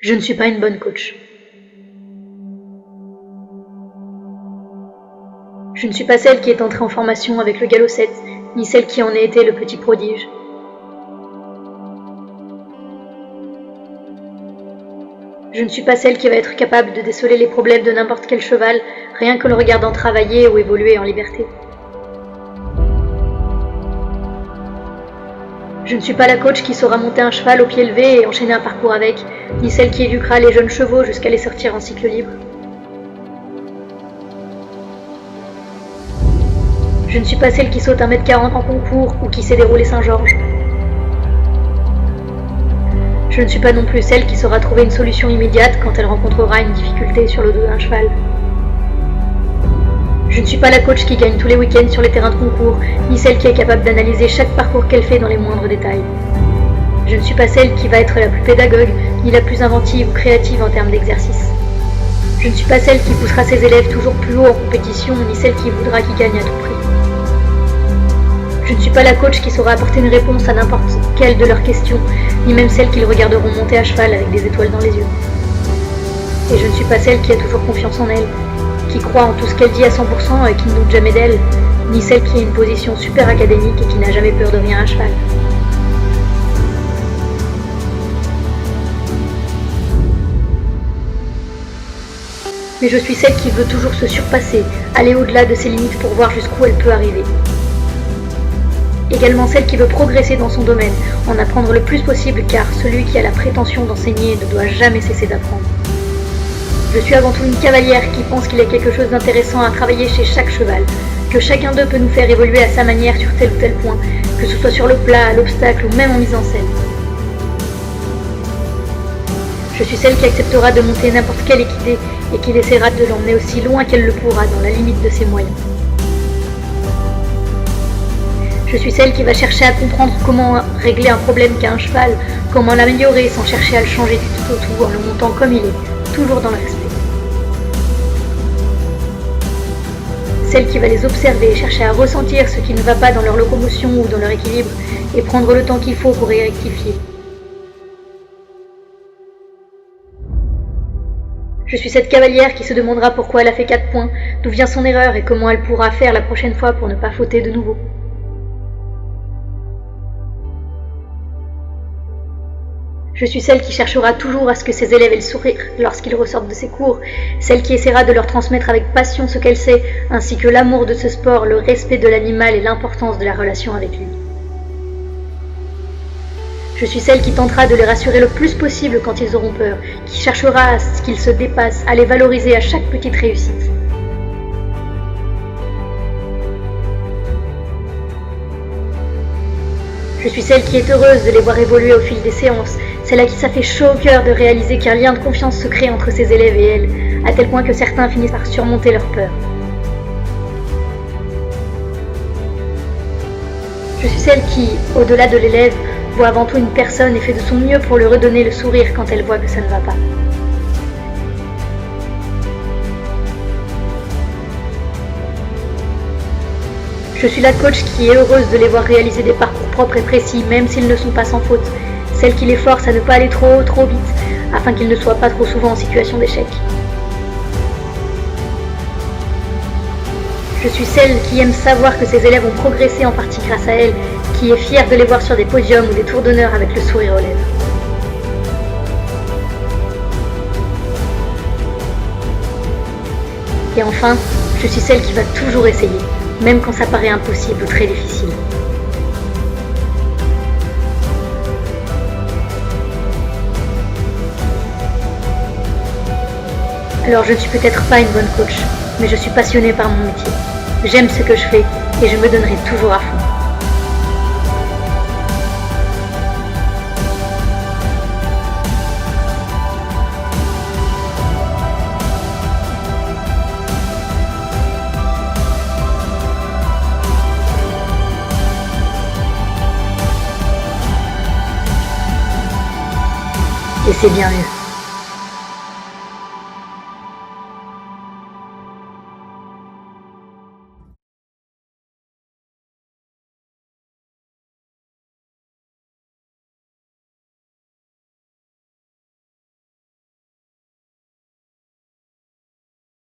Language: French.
Je ne suis pas une bonne coach. Je ne suis pas celle qui est entrée en formation avec le galop 7, ni celle qui en a été le petit prodige. Je ne suis pas celle qui va être capable de déceler les problèmes de n'importe quel cheval, rien que le regardant travailler ou évoluer en liberté. Je ne suis pas la coach qui saura monter un cheval au pied levé et enchaîner un parcours avec, ni celle qui éduquera les jeunes chevaux jusqu'à les sortir en cycle libre. Je ne suis pas celle qui saute 1m40 en concours ou qui sait dérouler Saint-Georges. Je ne suis pas non plus celle qui saura trouver une solution immédiate quand elle rencontrera une difficulté sur le dos d'un cheval. Je ne suis pas la coach qui gagne tous les week-ends sur les terrains de concours, ni celle qui est capable d'analyser chaque parcours qu'elle fait dans les moindres détails. Je ne suis pas celle qui va être la plus pédagogue, ni la plus inventive ou créative en termes d'exercice. Je ne suis pas celle qui poussera ses élèves toujours plus haut en compétition, ni celle qui voudra qu'ils gagnent à tout prix. Je ne suis pas la coach qui saura apporter une réponse à n'importe quelle de leurs questions, ni même celle qu'ils regarderont monter à cheval avec des étoiles dans les yeux. Et je ne suis pas celle qui a toujours confiance en elle, qui croit en tout ce qu'elle dit à 100% et qui ne doute jamais d'elle, ni celle qui a une position super académique et qui n'a jamais peur de rien à cheval. Mais je suis celle qui veut toujours se surpasser, aller au-delà de ses limites pour voir jusqu'où elle peut arriver. Également celle qui veut progresser dans son domaine, en apprendre le plus possible car celui qui a la prétention d'enseigner ne doit jamais cesser d'apprendre. Je suis avant tout une cavalière qui pense qu'il y a quelque chose d'intéressant à travailler chez chaque cheval, que chacun d'eux peut nous faire évoluer à sa manière sur tel ou tel point, que ce soit sur le plat, à l'obstacle ou même en mise en scène. Je suis celle qui acceptera de monter n'importe quelle équidé et qui essaiera de l'emmener aussi loin qu'elle le pourra dans la limite de ses moyens. Je suis celle qui va chercher à comprendre comment régler un problème qu'a un cheval, comment l'améliorer sans chercher à le changer du tout au tout en le montant comme il est, toujours dans le respect. Celle qui va les observer et chercher à ressentir ce qui ne va pas dans leur locomotion ou dans leur équilibre et prendre le temps qu'il faut pour y rectifier. Je suis cette cavalière qui se demandera pourquoi elle a fait 4 points, d'où vient son erreur et comment elle pourra faire la prochaine fois pour ne pas fauter de nouveau. Je suis celle qui cherchera toujours à ce que ses élèves aient le sourire lorsqu'ils ressortent de ses cours, celle qui essaiera de leur transmettre avec passion ce qu'elle sait, ainsi que l'amour de ce sport, le respect de l'animal et l'importance de la relation avec lui. Je suis celle qui tentera de les rassurer le plus possible quand ils auront peur, qui cherchera à ce qu'ils se dépassent, à les valoriser à chaque petite réussite. Je suis celle qui est heureuse de les voir évoluer au fil des séances, celle à qui ça fait chaud au cœur de réaliser qu'un lien de confiance se crée entre ses élèves et elle, à tel point que certains finissent par surmonter leur peur. Je suis celle qui, au-delà de l'élève, voit avant tout une personne et fait de son mieux pour lui redonner le sourire quand elle voit que ça ne va pas. Je suis la coach qui est heureuse de les voir réaliser des parcours propres et précis, même s'ils ne sont pas sans faute. Celle qui les force à ne pas aller trop vite, afin qu'ils ne soient pas trop souvent en situation d'échec. Je suis celle qui aime savoir que ses élèves ont progressé en partie grâce à elle, qui est fière de les voir sur des podiums ou des tours d'honneur avec le sourire aux lèvres. Et enfin, je suis celle qui va toujours essayer, même quand ça paraît impossible ou très difficile. Alors je ne suis peut-être pas une bonne coach, mais je suis passionnée par mon métier. J'aime ce que je fais et je me donnerai toujours à fond. Et c'est bien mieux.